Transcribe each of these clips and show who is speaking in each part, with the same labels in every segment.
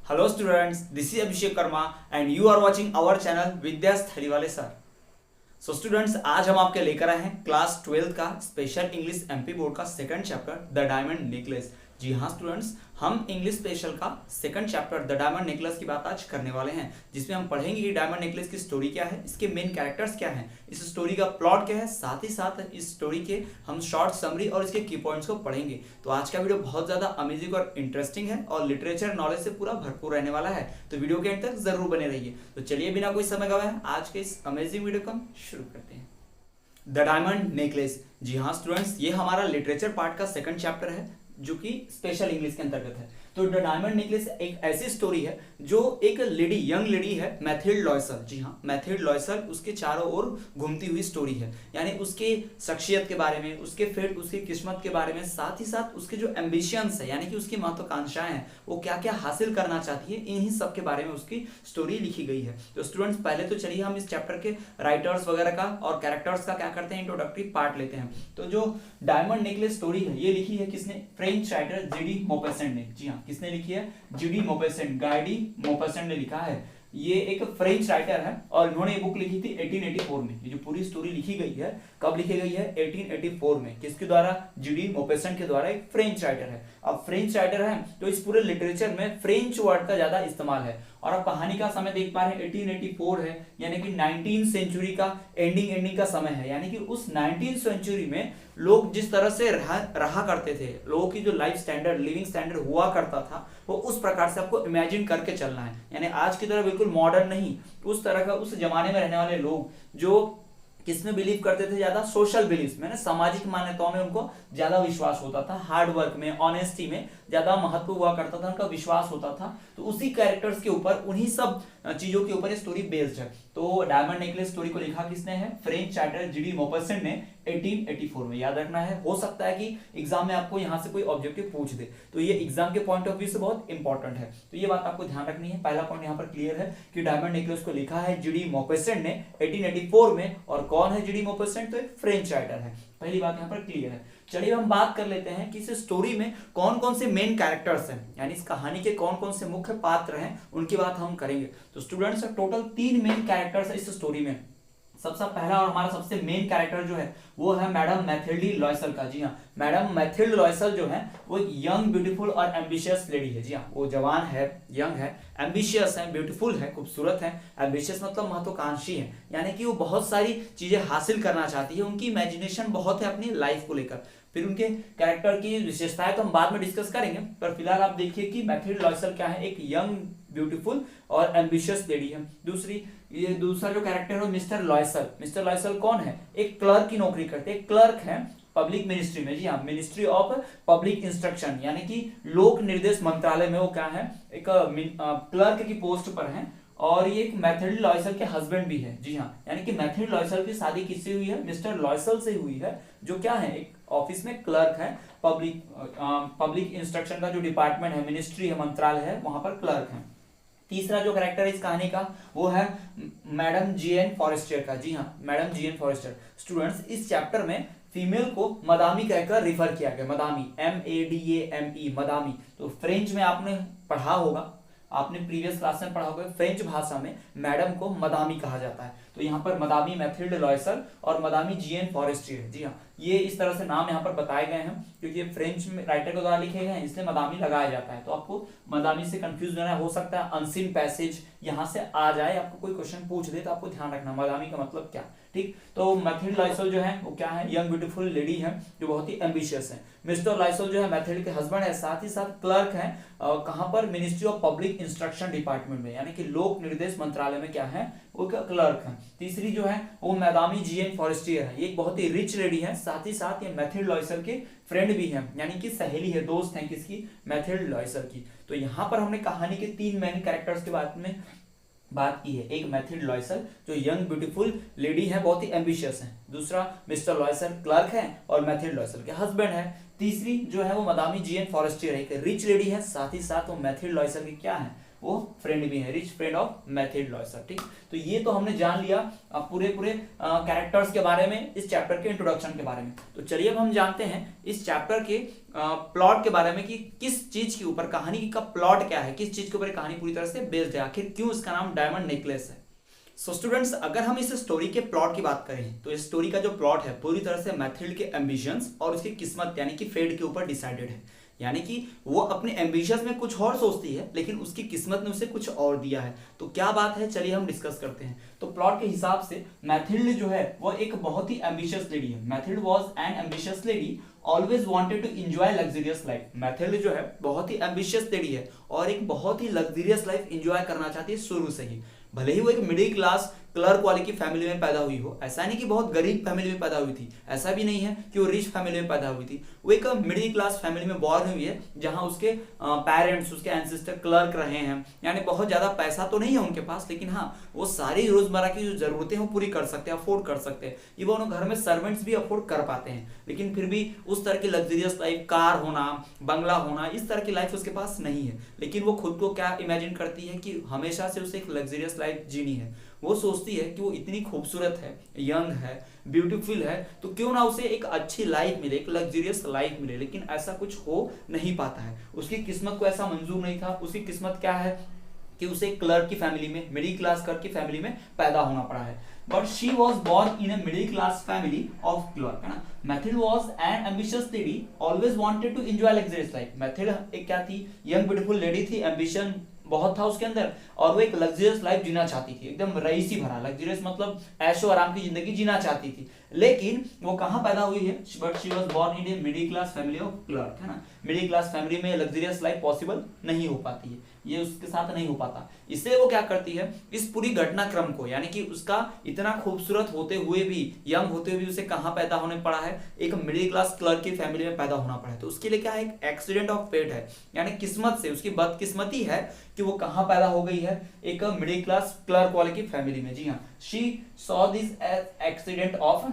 Speaker 1: Hello students, this is Abhishek Karma and you are watching our channel विद्यास थलीवाले sir. So students, आज हम आपके लेकर आए हैं क्लास 12 का स्पेशल इंग्लिश एमपी बोर्ड का second chapter the diamond necklace. जी हाँ स्टूडेंट्स, हम इंग्लिश स्पेशल का second chapter the diamond necklace की बात आज करने वाले हैं, जिसमें हम पढ़ेंगे कि डायमंड नेकलेस की स्टोरी क्या है, इसके मेन कैरेक्टर्स क्या हैं, इस स्टोरी का प्लॉट क्या है, साथ ही साथ इस स्टोरी के हम शॉर्ट समरी और इसके की पॉइंट्स को पढ़ेंगे। तो आज का वीडियो बहुत ज़्यादा अमेजिंग और इंटरेस्टिंग है और लिटरेचर नॉलेज से पूरा भरपूर रहने वाला है, तो वीडियो के एंड तक जरूर बने रहिए। तो चलिए बिना कोई समय गवाए आज के इस अमेजिंग वीडियो को हम शुरू करते हैं। The diamond necklace. जी हाँ स्टूडेंट्स, ये हमारा लिटरेचर पार्ट का सेकंड चैप्टर है जो कि स्पेशल इंग्लिश के अंतर्गत है। तो द डायमंड नेकलेस एक ऐसी स्टोरी है जो एक लेडी, यंग लेडी है, मैथिल्ड लॉयसल। जी हाँ, मैथिल्ड लॉयसल, उसके चारों ओर घूमती हुई स्टोरी है, यानी उसके शख्सियत के बारे में, उसके फेट, उसकी किस्मत के बारे में, साथ ही साथ उसके जो एम्बिशंस है, यानी कि उसकी महत्वाकांक्षाएं हैं, वो क्या क्या हासिल करना चाहती है, इन्हीं सब के बारे में उसकी स्टोरी लिखी गई है। तो स्टूडेंट्स, पहले तो चलिए हम इस चैप्टर के राइटर्स वगैरह का और कैरेक्टर्स का क्या करते हैं, इंट्रोडक्टरी पार्ट लेते हैं। तो जो डायमंड नेकलेस स्टोरी है, ये लिखी है किसने? फ्रेंच राइटर जीडी मॉपेसेंट ने। जी हाँ, किसने लिखी है? जीडी मॉपेसेंट, गाइडी मॉपेसेंट ने लिखा है। ये एक फ्रेंच राइटर है और इन्होंने ये बुक लिखी थी 1884 में। ये जो पूरी स्टोरी लिखी गई है, कब लिखी गई है? 1884 में। किसके द्वारा? जीडी मॉपेसेंट के द्वारा। एक फ्रेंच राइटर है। अब फ्रेंच राइटर है तो इस पूरे लिटरेचर में फ्रेंच वर्ड का ज्यादा इस्तेमाल है। और अब कहानी का समय देख पा रहे हैं 1884 है, यानी कि 19th सेंचुरी का एंडिंग का समय है। यानी कि उस 19th सेंचुरी में लोग जिस तरह से रहा करते थे, लोगों की जो लाइफ स्टैंडर्ड, लिविंग स्टैंडर्ड हुआ करता था, वो उस प्रकार से आपको इमेजिन करके चलना है। यानी आज की तरह बिल्कुल मॉडर्न नहीं, उस तरह का, उस जमाने में रहने वाले लोग जो किसमें बिलीव करते थे? ज्यादा सोशल बिलीफ में, सामाजिक मान्यताओं में उनको ज्यादा विश्वास होता था, हार्ड वर्क में, ऑनेस्टी में ज्यादा महत्व हुआ करता था, उनका विश्वास होता था। तो उसी कैरेक्टर्स के ऊपर, उन्हीं सब चीजों के ऊपर ये स्टोरी बेस्ड है। तो डायमंड नेकलेस स्टोरी को लिखा किसने है? फ्रेंच राइटर जीडी मॉपेसेंट ने 1884 में। याद रखना है, हो सकता है कि एग्जाम में आपको यहाँ से कोई ऑब्जेक्टिव पूछ दे, तो ये एग्जाम के पॉइंट ऑफ व्यू से बहुत इंपॉर्टेंट है। तो ये बात आपको ध्यान रखनी है। पहला पॉइंट यहाँ पर क्लियर है कि डायमंड नेकलेस को लिखा है जीडी मॉपेसेंट ने 1884 में। और कौन है जीडी मॉपेसेंट? तो एक फ्रेंच राइटर है। पहली बात यहाँ पर क्लियर है। चलिए हम बात कर लेते हैं कि इस स्टोरी में कौन कौन से मेन कैरेक्टर्स हैं, यानी इस कहानी के कौन कौन से मुख्य पात्र हैं, उनकी बात हम करेंगे। तो स्टूडेंट्स, टोटल 3 मेन कैरेक्टर्स है इस स्टोरी में। सबसे पहला और हमारा सबसे मेन कैरेक्टर जो है वो है मैडम मैथिल्ड लॉयसल का। जी हाँ, मैडम मैथिल्ड लॉयसल जो है वो एक यंग, ब्यूटीफुल और एम्बिशियस लेडी है। जी हाँ, वो जवान है, यंग है, एम्बिशियस है, ब्यूटीफुल है, खूबसूरत है। एम्बिशियस मतलब महत्वाकांक्षी है, यानी कि वो बहुत सारी चीजें हासिल करना चाहती है, उनकी इमेजिनेशन बहुत है अपनी लाइफ को लेकर। फिर उनके कैरेक्टर की विशेषताएं तो हम बाद में डिस्कस करेंगे, पर फिलहाल आप देखिए कि मैथिल्ड लॉयसल क्या है? एक यंग, ब्यूटीफुल और एम्बिशियस लेडी है। दूसरा जो कैरेक्टर है मिस्टर लॉयसल। मिस्टर लॉयसल कौन है? एक क्लर्क की नौकरी करते हैं, क्लर्क है पब्लिक मिनिस्ट्री में। जी हाँ, मिनिस्ट्री ऑफ पब्लिक इंस्ट्रक्शन, यानी कि लोक निर्देश मंत्रालय में वो क्या है? एक क्लर्क की पोस्ट पर है। और ये एक मैथिल्ड लॉयसल के हस्बैंड भी है। जी हाँ, यानी कि मैथिल्ड लॉयसल की शादी किससे हुई है? मिस्टर लॉयसल से हुई है, जो क्या है? एक ऑफिस में क्लर्क है, पब्लिक इंस्ट्रक्शन का जो डिपार्टमेंट है, मिनिस्ट्री है, मंत्रालय है, वहां पर क्लर्क है। तीसरा जो कैरेक्टर है इस कहानी का वो है मैडम जीएन फॉरेस्टर का। जी हाँ, मैडम जीएन फॉरेस्टर। स्टूडेंट्स, इस चैप्टर में फीमेल को मदामी कहकर रिफर किया गया। मदामी, MADAME, मदामी। तो फ्रेंच में आपने पढ़ा होगा, आपने प्रीवियस क्लास में पढ़ा होगा, फ्रेंच भाषा में मैडम को मदामी कहा जाता है। तो यहाँ पर मदामी मैथिल्ड लॉयसल और मदामी जीएन फॉरेस्ट्री है। जी हाँ, ये इस तरह से नाम यहाँ पर बताए गए हैं क्योंकि ये फ्रेंच में राइटर के द्वारा लिखे गए हैं, इसलिए मदामी लगाया जाता है। तो आपको मदामी से कंफ्यूज होना हो सकता है, अनसीन पैसेज यहाँ से आ जाए, आपको कोई क्वेश्चन पूछ दे तो आपको ध्यान रखना मदामी का मतलब क्या। ठीक, तो मैथिल्ड लॉयसल जो है वो क्या है? यंग, ब्यूटीफुल लेडी है जो बहुत ही एम्बिशियस है। मिस्टर लॉयसल जो है मैथिल्ड के हस्बैंड है, साथ ही साथ क्लर्क है। कहां पर? Ministry of public instruction department में, यानी कि लोक निर्देश मंत्रालय में क्या है? वो क्लर्क है। तीसरी जो है वो मैदामी जीएन फॉरेस्टियर है। ये एक बहुत ही रिच लेडी है, साथ ही साथ ये मैथिल्ड लॉयसल के फ्रेंड भी है, यानी कि सहेली है, दोस्त है किसकी? मैथिल्ड लॉयसल की। तो यहाँ पर हमने कहानी के 3 मेन कैरेक्टर्स के बारे में बात की है। एक मैथिल्ड लॉयसल जो यंग, ब्यूटीफुल लेडी है, बहुत ही एम्बिशियस है। दूसरा मिस्टर लॉयसल क्लर्क है और मैथिल्ड लॉयसल के हस्बैंड है। तीसरी जो है वो मदामी जीएन फॉरेस्टियर है, एक रिच लेडी है, साथ ही साथ वो मैथिल्ड लॉयसल की क्या है? वो फ्रेंड भी है, रिच फ्रेंड ऑफ मैथिल्ड लॉयसल। ठीक, तो ये तो हमने जान लिया पूरे कैरेक्टर्स के बारे में, इस चैप्टर के इंट्रोडक्शन के बारे में। तो चलिए अब हम जानते हैं इस चैप्टर के प्लॉट के बारे में कि किस चीज के ऊपर कहानी का प्लॉट क्या है, किस चीज के ऊपर कहानी पूरी तरह से बेस्ड है, आखिर क्यों इसका नाम डायमंड नेकलेस है। सो स्टूडेंट्स, अगर हम इस स्टोरी के प्लॉट की बात करें तो इस स्टोरी का जो प्लॉट है पूरी तरह से मैथिल्ड के एम्बिशंस और उसकी किस्मत यानी कि फेट के ऊपर डिसाइडेड है। यानी कि वो अपने एम्बिशंस में कुछ और सोचती है लेकिन उसकी किस्मत ने उसे कुछ और दिया है। तो क्या बात है, चलिए हम डिस्कस करते हैं। तो प्लॉट के हिसाब से मैथिल्ड जो है वो एक बहुत ही एम्बिशियस लेडी है। Mathilde was an ambitious lady always wanted to enjoy luxurious life. Mathilde जो है बहुत ही एम्बिशियस लेडी है और एक बहुत ही लग्जरियस लाइफ एंजॉय करना चाहती है शुरू से ही। भले ही वो एक मिडिल क्लास क्लर्क वाले की फैमिली में पैदा हुई हो, ऐसा नहीं कि बहुत गरीब फैमिली में पैदा हुई थी, ऐसा भी नहीं है कि वो रिच फैमिली में पैदा हुई थी। वो एक मिडिल क्लास फैमिली में बॉर्न हुई है जहां उसके पेरेंट्स, उसके एंसेस्टर क्लर्क रहे हैं। यानी बहुत ज्यादा पैसा तो नहीं है उनके पास, लेकिन हाँ वो सारी रोजमर्रा की जो जरूरतें हैं वो पूरी कर सकते हैं, अफोर्ड कर सकते हैं। इवन घर में सर्वेंट्स भी अफोर्ड कर पाते हैं, लेकिन फिर भी उस तरह की लग्जरियस लाइफ, कार होना, बंगला होना, इस तरह की लाइफ उसके पास नहीं है। लेकिन वो खुद को क्या इमेजिन करती है कि हमेशा से उसे एक लग्जरियस लाइफ जीनी है। वो सोचती है कि वो इतनी खूबसूरत है, यंग है, ब्यूटीफुल है, तो क्यों ना उसे एक अच्छी लाइफ मिले, एक लग्जरियस लाइफ मिले। लेकिन ऐसा कुछ हो नहीं पाता है, उसकी किस्मत को ऐसा मंजूर नहीं था। उसकी किस्मत क्या है कि उसे क्लर्क की फैमिली में, मिडिल क्लास क्लर्क की फैमिली में पैदा होना पड़ा है। But she was born in a middle class family of clerk, है ना। Mathilde was an ambitious lady, always wanted to enjoy luxurious life। Mathilde एक क्या थी, यंग ब्यूटीफुल लेडी थी, एम्बिशन बहुत था उसके अंदर और वो एक लग्जरियस लाइफ जीना चाहती थी, एकदम रईसी भरा। लग्जरियस मतलब ऐशो आराम की जिंदगी जीना चाहती थी। लेकिन वो कहाँ पैदा हुई है, but she was born in a middle class family of clerk, है ना। मिडिल क्लास फैमिली में लग्जरियस लाइफ पॉसिबल नहीं हो पाती है, ये उसके साथ नहीं हो पाता। इसलिए वो क्या करती है, इस पूरी घटनाक्रम को, यानी कि उसका इतना खूबसूरत होते हुए भी, यंग होते हुए भी उसे कहाँ पैदा होने पड़ा है, एक मिडिल क्लास क्लर्क की फैमिली में पैदा होना पड़ा है। तो उसके लिए क्या है, एक एक्सीडेंट ऑफ फेट है, यानी किस्मत से, उसकी बदकिस्मती है कि वो कहाँ पैदा हो गई है, एक मिडिल क्लास क्लर्क वाले की फैमिली में। जी हाँ, she saw this as accident of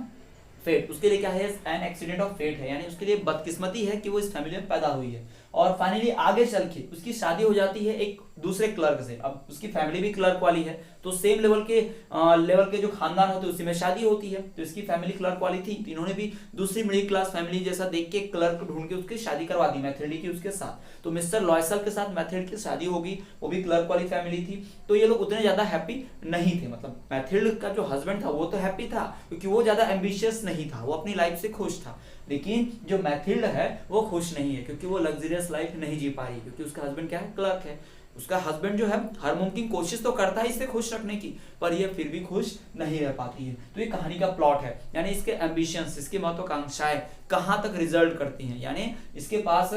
Speaker 1: fate. उसके लिए क्या है, एन एक्सीडेंट ऑफ फेट है, यानी उसके लिए बदकिस्मती है कि वो इस फैमिली में पैदा हुई है। और फाइनली आगे चल के उसकी शादी हो जाती है एक दूसरे क्लर्क से। अब उसकी फैमिली भी क्लर्क वाली है, तो सेम लेवल के जो खानदान होते हैं उसी में शादी होती है। तो इसकी फैमिली क्लर्क वाली थी, तो इन्होंने भी दूसरी मिडिल क्लास फैमिली जैसा देख के क्लर्क ढूंढ के उसकी शादी करवा दी मैथिल्ड की उसके साथ। तो मिस्टर लॉयसल के साथ मैथिल्ड की शादी होगी, वो भी क्लर्क वाली फैमिली थी। तो ये लोग उतने ज्यादा हैप्पी नहीं थे, मतलब मैथिल्ड का जो हस्बैंड था वो तो हैप्पी था क्योंकि वो ज्यादा एम्बिशियस नहीं था, वो अपनी लाइफ से खुश था। लेकिन जो मैथिल्ड है वो खुश नहीं है क्योंकि वो लग्जरियस लाइफ नहीं जी पा रही, क्योंकि उसका हस्बैंड क्या है, क्लर्क है। उसका हस्बैंड जो है हर मुमकिन कोशिश तो करता है इसे खुश रखने की, पर ये फिर भी खुश नहीं रह पाती है। तो ये कहानी का प्लॉट है, यानी इसके एम्बिशंस, इसकी महत्वाकांक्षाएं कहाँ तक रिजल्ट करती हैं, यानी इसके पास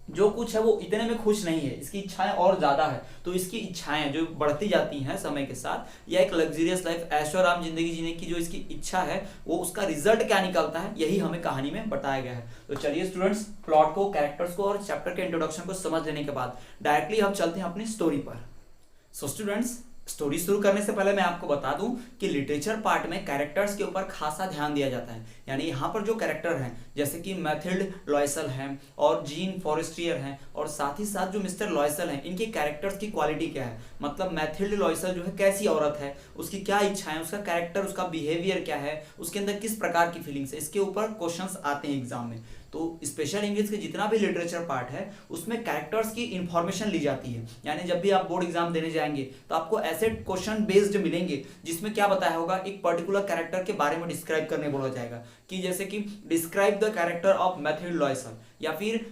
Speaker 1: जो कुछ है वो इतने में खुश नहीं है, इसकी इच्छाएं और ज्यादा है। तो इसकी इच्छाएं जो बढ़ती जाती हैं समय के साथ, या एक लग्जरियस लाइफ, ऐशोआराम जिंदगी जीने की जो इसकी इच्छा है, वो उसका रिजल्ट क्या निकलता है, यही हमें कहानी में बताया गया है। तो चलिए स्टूडेंट्स, प्लॉट को, कैरेक्टर्स को और चैप्टर के इंट्रोडक्शन को समझ लेने के बाद डायरेक्टली हम चलते हैं अपनी स्टोरी पर। सो स्टूडेंट्स, स्टोरी शुरू करने से पहले मैं आपको बता दूं कि लिटरेचर पार्ट में कैरेक्टर्स के ऊपर खासा ध्यान दिया जाता है। यानी यहाँ पर जो कैरेक्टर हैं, जैसे कि मैथिल्ड लॉयसल हैं और जीन फॉरेस्ट्रियर हैं, और साथ ही साथ जो मिस्टर लॉयसल हैं, इनके कैरेक्टर्स की क्वालिटी क्या है, मतलब मैथिल्ड लॉयसल जो है कैसी औरत है, उसकी क्या इच्छाएं, उसका कैरेक्टर, उसका बिहेवियर क्या है, उसके अंदर किस प्रकार की फीलिंग्स है, इसके ऊपर क्वेश्चंस आते हैं एग्जाम में। तो स्पेशल इंग्लिश के जितना भी लिटरेचर पार्ट है उसमें कैरेक्टर्स की इंफॉर्मेशन ली जाती है। यानी जब भी आप बोर्ड एग्जाम देने जाएंगे तो आपको ऐसे क्वेश्चन बेस्ड मिलेंगे जिसमें क्या बताया होगा, एक पर्टिकुलर कैरेक्टर के बारे में डिस्क्राइब करने बोला जाएगा, कि जैसे कि describe the character of Mathilde Loisel, या फिर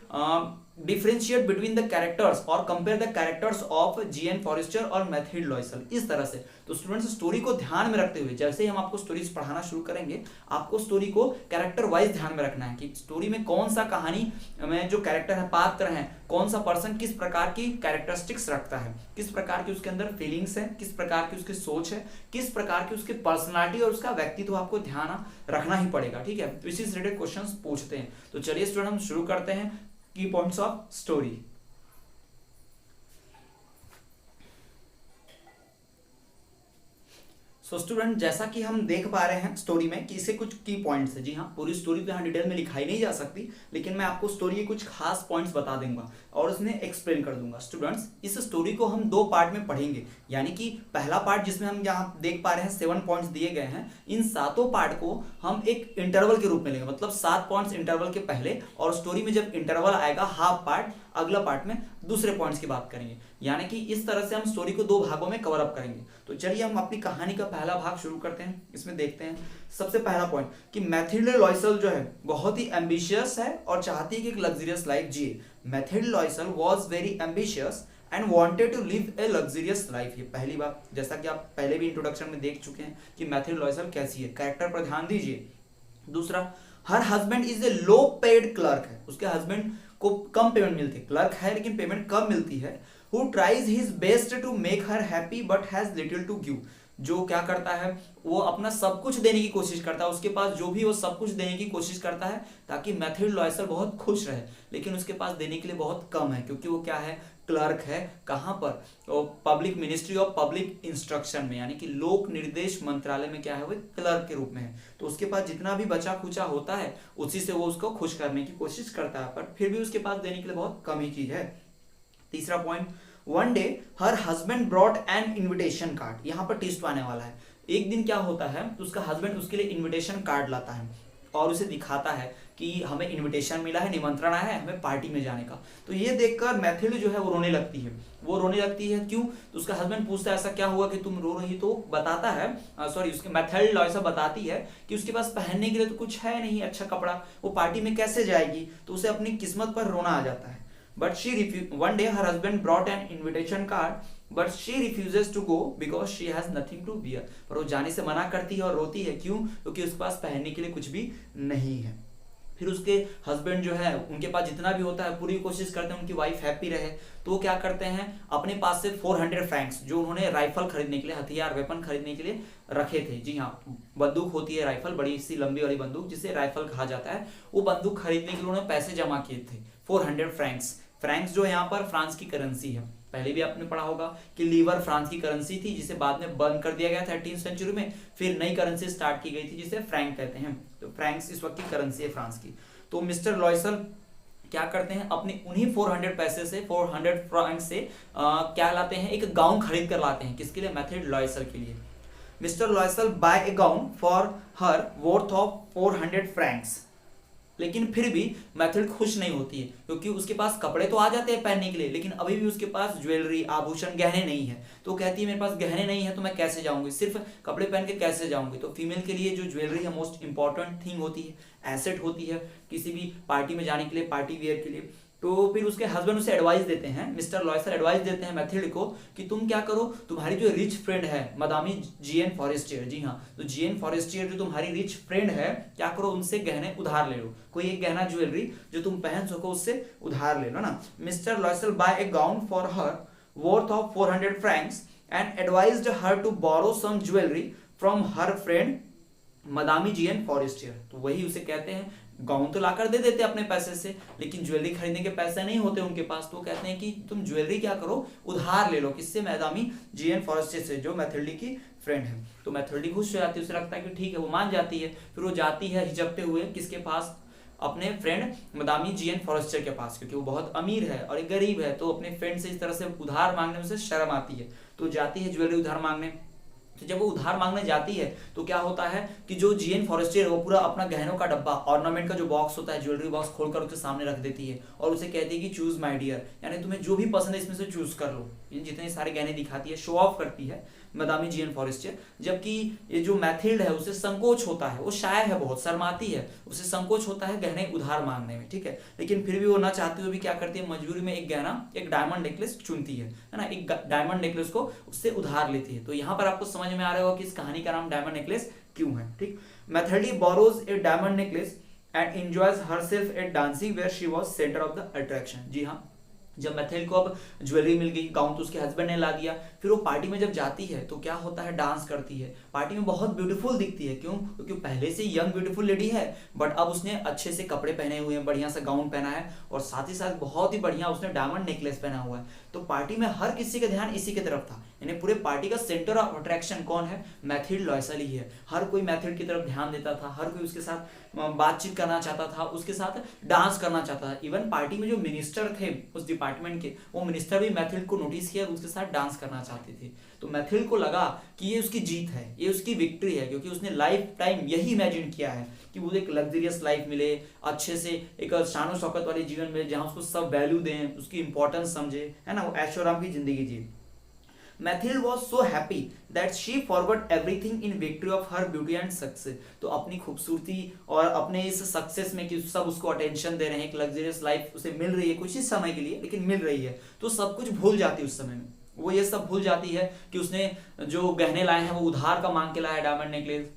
Speaker 1: डिफरेंशिएट बिटवीन द कैरेक्टर्स और compare the characters of Jeanne Forestier और मैथिल्ड लॉयसल, इस तरह से। तो स्टूडेंट्स, स्टोरी को ध्यान में रखते हुए जैसे ही हम आपको स्टोरीज पढ़ाना शुरू करेंगे, आपको स्टोरी को कैरेक्टर वाइज ध्यान में रखना है कि स्टोरी में कौन सा कहानी में जो कैरेक्टर है, पात्र है, कौन सा पर्सन किस प्रकार की कैरेक्टरिस्टिक्स रखता है, किस प्रकार की उसके अंदर फीलिंग्स है, किस प्रकार की उसकी सोच है, किस प्रकार की उसकी पर्सनालिटी और उसका व्यक्तित्व आपको ध्यान रखना ही पड़ेगा। ठीक है, तो इसी से रिलेटेड क्वेश्चंस पूछते हैं। तो चलिए स्टूडेंट, हम शुरू करते हैं की points of story. So student, जैसा कि हम देख पा रहे हैं स्टोरी में कि इसे कुछ की पॉइंट्स है। जी हाँ, पूरी स्टोरी तो यहाँ डिटेल में लिखाई नहीं जा सकती, लेकिन मैं आपको स्टोरी के कुछ खास पॉइंट्स बता दूंगा और उसने एक्सप्लेन कर दूंगा। स्टूडेंट्स, इस स्टोरी को हम 2 पार्ट में पढ़ेंगे, यानी कि पहला पार्ट जिसमें हम यहाँ देख पा रहे हैं 7 पॉइंट्स दिए गए हैं, इन 7 पार्ट को हम एक इंटरवल के रूप में लेंगे, मतलब 7 पॉइंट्स इंटरवल के पहले, और स्टोरी में जब इंटरवल आएगा हाफ पार्ट, अगला पार्ट में दूसरे पॉइंट्स की बात करेंगे। यानी कि इस तरह से हम स्टोरी को 2 भागों में कवर अप करेंगे। तो चलिए हम अपनी कहानी का पहला भाग शुरू करते हैं। इसमें देखते हैं सबसे पहला पॉइंट कि मैथिल्डे लॉयसल जो है बहुत ही एम्बिशियस है और चाहती है कि एक लग्जरियस लाइफ जिए। Mathilde Loisel was very ambitious and wanted to live a luxurious life. ये पहली बात, जैसा कि आप पहले भी इंट्रोडक्शन में देख चुके हैं कि मैथिल्डे लॉयसल कैसी है, कैरेक्टर पर ध्यान दीजिए। दूसरा, her husband is a low paid clerk है, उसके हस्बैंड को कम पेमेंट मिलती है, क्लर्क है लेकिन पेमेंट कम मिलती है। Who tries his best to make her happy but has little to give, जो क्या करता है वो अपना सब कुछ देने की कोशिश करता है, उसके पास जो भी वो सब कुछ देने की कोशिश करता है ताकि मैथिल्डे लॉयसल बहुत खुश रहे, लेकिन उसके पास देने के लिए बहुत कम है क्योंकि वो क्या है, क्लर्क है। कहाँ पर? Public ministry of public instruction में, यानी कि लोक निर्देश मंत्रालय में क्या है, वो क्लर्क के रूप में है। तो उसके पास जितना भी बचा खुचा होता है उसी से वो उसको खुश करने की कोशिश करता है, पर फिर भी उसके पास देने के लिए बहुत कम ही चीज है। तीसरा point, one day her husband brought an invitation card. यहाँ पर ट्विस्ट आने वाला है। एक दिन क्या होता है, तो उसका हस्बैंड उसके लिए इन्विटेशन कार्ड लाता है और उसे दिखाता है कि हमें इन्विटेशन मिला है, निमंत्रण आया है हमें पार्टी में जाने का। तो ये देखकर मैथिल्डे जो है वो रोने लगती है। वो रोने लगती है क्यों? तो उसका हस्बैंड पूछता है ऐसा क्या हुआ कि तुम रो रही? तो बताता है, सॉरी, उसके मैथिल्डे लॉयसल बताती है कि उसके पास पहनने के लिए तो कुछ है नहीं अच्छा कपड़ा, वो पार्टी में कैसे जाएगी? तो उसे अपनी किस्मत पर रोना आ जाता है। But she refused. One day her husband brought an invitation card, but she refuses to go because she has nothing to wear. पर वो जाने से मना करती है और रोती है। क्यों? क्योंकि उसके पास पहनने के लिए कुछ भी नहीं है। फिर उसके हस्बैंड जो है उनके पास जितना भी होता है पूरी कोशिश करते हैं उनकी वाइफ हैप्पी रहे, तो वो क्या करते हैं, अपने पास से 400 फ्रैंक्स जो उन्होंने राइफल खरीदने के लिए, हथियार वेपन खरीदने के लिए रखे थे। जी हाँ, बंदूक होती है राइफल, बड़ी सी लंबी वाली बंदूक जिसे राइफल कहा जाता है, वो बंदूक खरीदने के लिए उन्होंने पैसे जमा किए थे 400 फ्रैंक्स। फ्रैंक्स जो यहाँ पर फ्रांस की करेंसी है। पहले भी आपने पढ़ा होगा कि लीवर फ्रांस की करेंसी थी जिसे बाद में बंद कर दिया गया था 18वीं सेंचुरी में, फिर नई करेंसी स्टार्ट की गई थी जिसे फ्रैंक कहते हैं। तो फ्रैंक्स इस वक्त की करेंसी है फ्रांस की। तो मिस्टर लॉयसल क्या करते हैं, अपने उन्हीं 400 पैसे से, 400 फ्रैंक से क्या लाते हैं, एक गाउन खरीद कर लाते हैं। किसके लिए? मैथिल्डे लॉयसल के लिए। Mr Loisel buy a gown for her worth of 400 francs. लेकिन फिर भी मैथिल्डे खुश नहीं होती है क्योंकि उसके पास कपड़े तो आ जाते हैं पहनने के लिए, लेकिन अभी भी उसके पास ज्वेलरी, आभूषण, गहने नहीं है। तो कहती है मेरे पास गहने नहीं है तो मैं कैसे जाऊंगी, सिर्फ कपड़े पहन के कैसे जाऊंगी? तो फीमेल के लिए जो ज्वेलरी है मोस्ट इंपॉर्टेंट थिंग होती है, एसेट होती है किसी भी पार्टी में जाने के लिए, पार्टी वेयर के लिए। तो फिर उसके हस्बैंड उसे एडवाइस देते हैं, मिस्टर लॉयसल एडवाइस देते हैं मैथिल्डे को कि तुम क्या करो, तुम्हारी जो रिच फ्रेंड है मदामी जीएन फॉरेस्टियर, जी हाँ, तो जीएन फॉरेस्टियर जो तुम्हारी रिच फ्रेंड है, क्या करो उनसे गहने उधार ले लो, कोई एक गहना ज्वेलरी जो तुम पहन सको उससे उधार ले लो ना। Mr Loisel buy a gown for her worth of 400 francs and advised her to borrow some jewellery from her friend Madame Jeanne Forestier. तो वही उसे कहते हैं, गाउन तो लाकर दे देते अपने पैसे से, लेकिन ज्वेलरी खरीदने के पैसे नहीं होते उनके पास। तो कहते हैं कि तुम ज्वेलरी क्या करो, उधार ले लो। किससे? मदामी जीएन फॉरेस्टियर से, जो मैथिल्डे की फ्रेंड है। तो मैथिल्डे खुश हो जाती है, उसे लगता है कि ठीक है, वो मान जाती है। फिर वो जाती है हिचकते हुए किसके पास, अपने फ्रेंड मदामी जीएन फॉरेस्टियर के पास, क्योंकि वो बहुत अमीर है और एक गरीब है, तो अपने फ्रेंड से इस तरह से उधार मांगने में उसे शर्म आती है। तो जाती है ज्वेलरी उधार मांगने। तो जब वो उधार मांगने जाती है तो क्या होता है कि जो जीएन फॉरेस्टियर है वो पूरा अपना गहनों का डब्बा, ऑर्नामेंट का जो बॉक्स होता है, ज्वेलरी बॉक्स खोलकर उसके सामने रख देती है और उसे कहती है कि चूज माय डियर, यानी तुम्हें जो भी पसंद है इसमें से चूज कर लो। जितने सारे गहने दिखाती है, शो ऑफ करती है मदामी जीएन फॉरेस्टियर। जबकि ये जो मैथिल्डे है उसे संकोच होता है, वो शायर है, बहुत शर्माती है, उसे संकोच होता है गहने उधार मांगने में, ठीक है। लेकिन फिर भी वो ना चाहते हुए भी क्या करती है, मजबूरी में एक गहना, एक डायमंड नेकलेस चुनती है ना, एक डायमंड नेकलेस को उससे उधार लेती है। तो यहाँ पर आपको समझ में आ रहा होगा कि इस कहानी का नाम डायमंड नेकलेस क्यों है, ठीक। Mathilde borrows a diamond necklace and enjoys herself at dancing where she was centre of the attraction. जी हाँ, जब मैथिल्डे को अब ज्वेलरी मिल गई, गाउन तो उसके हस्बैंड ने ला दिया, फिर वो पार्टी में जब जाती है तो क्या होता है, डांस करती है, पार्टी में बहुत ब्यूटीफुल दिखती है। क्यों? क्योंकि पहले से यंग ब्यूटीफुल लेडी है, बट अब उसने अच्छे से कपड़े पहने हुए हैं, बढ़िया सा गाउन पहना है और साथ ही साथ बहुत ही बढ़िया उसने डायमंड नेकलेस पहना हुआ है। तो पार्टी में हर किसी का ध्यान इसी की तरफ था, यानी पूरे पार्टी का सेंटर ऑफ अट्रैक्शन कौन है? मैथिल्ड लॉयसल ही है। हर कोई मैथिल्ड की तरफ ध्यान देता था, हर कोई उसके साथ बातचीत करना चाहता था, उसके साथ डांस करना चाहता था। इवन पार्टी में जो मिनिस्टर थे उस डिपार्टमेंट के, वो मिनिस्टर भी मैथिल्ड को नोटिस किया और उसके साथ डांस करना चाहते थे। तो मैथिल्ड को लगा कि ये उसकी जीत है, ये उसकी विक्ट्री है, क्योंकि उसने लाइफ टाइम यही इमेजिन किया है कि वो एक लग्जरियस लाइफ मिले, अच्छे से एक शानो शौकत वाले जीवन मिले, जहां उसको सब वैल्यू दें, उसकी इंपॉर्टेंस समझे, है ना, वो ऐशो आराम की जिंदगी जिए। Mathilde was so happy that she forgot everything in victory of her beauty and success. तो अपनी खूबसूरती और अपने इस सक्सेस में कि सब उसको अटेंशन दे रहे हैं, एक लग्जरियस लाइफ उसे मिल रही है कुछ ही समय के लिए, लेकिन मिल रही है, तो सब कुछ भूल जाती है उस समय में। वो ये सब भूल जाती है कि उसने जो गहने लाए हैं वो उधार का मांग के लाया, डायमंड नेकलेस।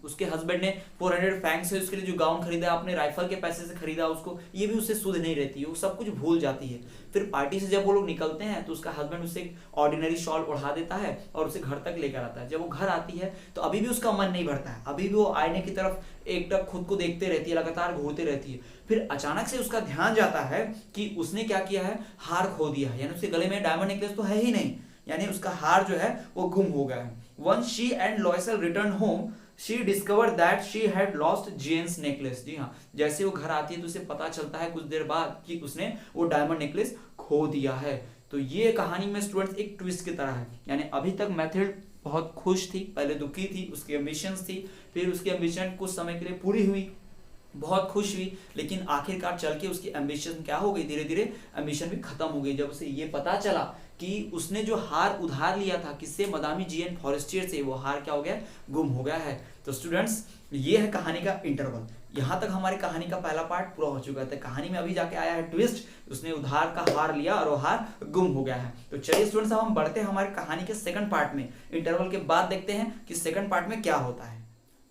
Speaker 1: उसके हस्बैंड ने 400 फ्रैंक से उसके लिए जो गाउन खरीदा, अपने राइफल के पैसे से खरीदा उसको, ये भी उससे सुध नहीं रहती है, वो सब कुछ भूल जाती है। फिर पार्टी से जब वो लोग निकलते हैं तो उसका हस्बैंड उसे एक ऑर्डिनरी शॉल उड़ा देता है और उसे घर तक लेकर आता है। जब वो घर आती है तो अभी भी उसका मन नहीं भरता है, अभी भी वो आईने की तरफ एकटक खुद को देखते रहती है, लगातार घूरते रहती है। फिर अचानक से उसका ध्यान जाता है कि उसने क्या किया है, हार खो दिया है, यानी उसके गले में डायमंड नेकलेस तो है ही नहीं, यानी उसका हार जो है वो गुम हो गया है। Once she and Loisel returned home, she discovered that she had lost Jane's necklace। जी हाँ, जैसे वो घर आती है तो उसे पता चलता है कुछ देर बाद कि उसने वो डायमंड नेकलेस खो दिया है। तो ये कहानी में स्टूडेंट्स एक ट्विस्ट की तरह है, यानी अभी तक मैथिल्ड बहुत खुश थी, पहले दुखी थी, उसकी एम्बिशंस थी, फिर उसकी एम्बिशन कुछ समय के लिए पूरी हुई, बहुत खुश हुई, लेकिन आखिरकार चल के उसकी एम्बिशन क्या हो गई, धीरे धीरे एम्बिशन भी खत्म हो गई। जब उसे ये पता चला कि उसने जो हार उधार लिया था किससे, मदामी जीएन फॉरेस्टियर से, वो हार क्या हो गया, गुम हो गया है। तो स्टूडेंट्स ये है कहानी का इंटरवल। यहाँ तक हमारी कहानी का पहला पार्ट पूरा हो चुका है। कहानी में अभी जाके आया है ट्विस्ट, उसने उधार का हार लिया और वो हार गुम हो गया है। तो चलिए स्टूडेंट्स, अब हम बढ़ते हैं हमारी कहानी के सेकंड पार्ट में। इंटरवल के बाद देखते हैं कि सेकंड पार्ट में क्या होता है।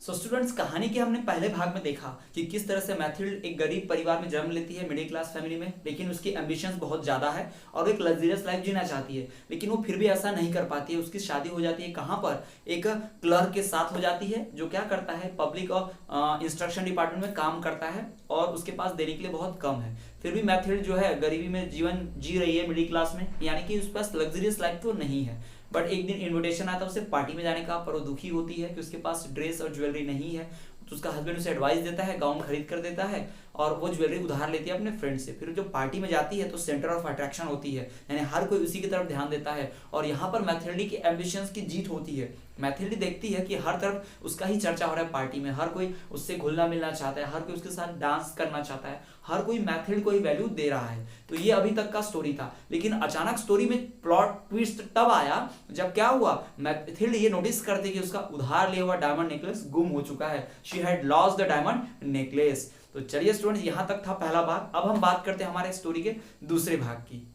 Speaker 1: सो स्टूडेंट्स, कहानी के हमने पहले भाग में देखा कि किस तरह से मैथिल्ड एक गरीब परिवार में जन्म लेती है, मिडिल क्लास फैमिली में, लेकिन उसकी एम्बिशंस बहुत ज़्यादा है और एक लग्जरियस लाइफ जीना चाहती है, लेकिन वो फिर भी ऐसा नहीं कर पाती है। उसकी शादी हो जाती है कहाँ पर, एक क्लर्क के साथ हो जाती है, जो क्या करता है, पब्लिक और इंस्ट्रक्शन डिपार्टमेंट में काम करता है और उसके पास देने के लिए बहुत कम है। फिर भी मैथिल्ड जो है गरीबी में जीवन जी रही है मिडिल क्लास में, यानी कि उसके पास लग्जरियस लाइफ तो नहीं है। बट एक दिन इनविटेशन आता है उसे पार्टी में जाने का, पर वो दुखी होती है कि उसके पास ड्रेस और ज्वेलरी नहीं है। तो उसका हस्बैंड उसे एडवाइस देता है, गाउन खरीद कर देता है और वो ज्वेलरी उधार लेती है अपने फ्रेंड से। फिर जब पार्टी में जाती है तो सेंटर ऑफ अट्रैक्शन होती है, यानी हर कोई उसी की तरफ ध्यान देता है और यहाँ पर मैथिल्डी की एम्बिशंस की जीत होती है। मैथिल्डी देखती है कि हर तरफ उसका ही चर्चा हो रहा है पार्टी में, हर कोई उससे घुलना मिलना चाहता है, हर कोई उसके साथ डांस करना चाहता है, हर कोई मैथिल्ड को ही वैल्यू दे रहा है। तो ये अभी तक का स्टोरी था, लेकिन अचानक स्टोरी में प्लॉट ट्विस्ट तब आया जब क्या हुआ, मैथिल्ड ये नोटिस करते कि उसका उधार लिया हुआ डायमंड नेकलेस गुम हो चुका है। She had lost the diamond necklace. तो चलिए स्टूडेंट्स, यहां तक था पहला भाग। अब हम बात करते हैं हमारे स्टोरी के दूसरे भाग की।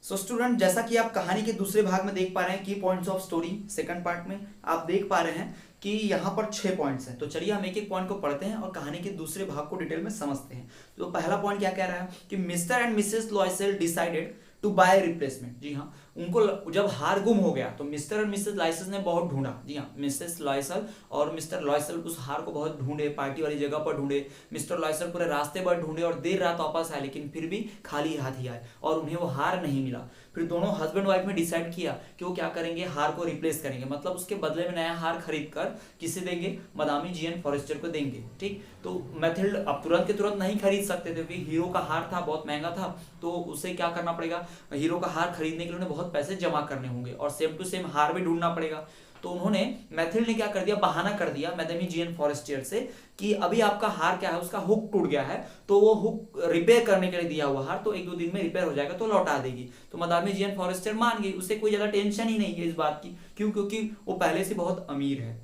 Speaker 1: सो स्टूडेंट, जैसा कि आप कहानी के दूसरे भाग में देख पा रहे हैं, की points of story second part में आप देख पा रहे हैं कि यहाँ पर 6 पॉइंट्स हैं। तो चलिए हम एक एक पॉइंट को पढ़ते हैं और कहानी के दूसरे भाग को डिटेल में समझते हैं। तो पहला पॉइंट क्या कह रहा है कि Mr and Mrs Loisel decided to buy replacement. जी हाँ, उनको जब हार गुम हो गया तो मिस्टर और मिसेस लॉयसेल ने बहुत ढूंढा। जी हाँ, मिसेस लॉयसेल और मिस्टर लॉयसेल उस हार को बहुत ढूंढे, पार्टी वाली जगह पर ढूंढे। मिस्टर लॉयसेल पूरे रास्ते पर ढूंढे और देर रात वापस आए, लेकिन फिर भी खाली हाथ ही आए और उन्हें वो हार नहीं मिला। फिर दोनों हस्बैंड वाइफ ने डिसाइड किया कि वो क्या करेंगे, हार को रिप्लेस करेंगे, मतलब उसके बदले में नया हार खरीद कर किसे देंगे, मदामी जीएन फॉरेस्टर को देंगे। ठीक, तो मैथिल्ड अब तुरंत के तुरंत नहीं खरीद सकते थे क्योंकि हीरो का हार था, बहुत महंगा था, तो उसे क्या करना पड़ेगा, हीरो का हार खरीदने के लिए उन्हें बहुत पैसे जमा करने होंगे और सेम टू सेम हार भी ढूंढना पड़ेगा। तो उन्होंने, मैथिल्ड ने क्या कर दिया, बहाना कर दिया मैदामी जीएन फॉरेस्टियर से कि अभी आपका हार क्या है, उसका हुक टूट गया है, तो वो हुक रिपेयर करने के लिए दिया हुआ हार तो 1-2 दिन में रिपेयर हो जाएगा, तो लौटा देगी। तो मदामी जीएन फॉरेस्टियर मान गई, उसे कोई ज्यादा टेंशन ही नहीं है इस बात की। क्यों? क्योंकि वो पहले से बहुत अमीर है,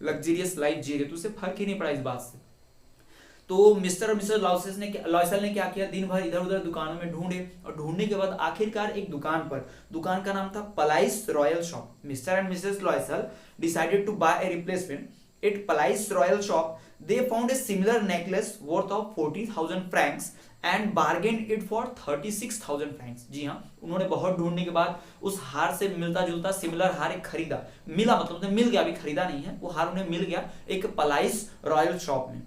Speaker 1: लग्जरियस लाइफ जी रही, तो उसे फर्क ही नहीं पड़ा इस बात से। तो मिस्टर और मिसेस लॉयसेल ने क्या किया, दिन भर इधर उधर दुकानों में ढूंढे और ढूंढने के बाद आखिरकार एक दुकान का नाम था Palais Royal shop. Mr and Mrs Loisel decided to buy a replacement at Palais Royal shop. They found a similar necklace worth of 40,000 francs and bargain it for 36,000 francs. जी हाँ, उन्होंने बहुत ढूंढने के बाद उस हार से मिलता जुलता सिमिलर हार एक खरीदा, मिला मतलब उन्हें मिल गया, अभी खरीदा नहीं है, वो हार उन्हें मिल गया एक पलाइस रॉयल शॉप में।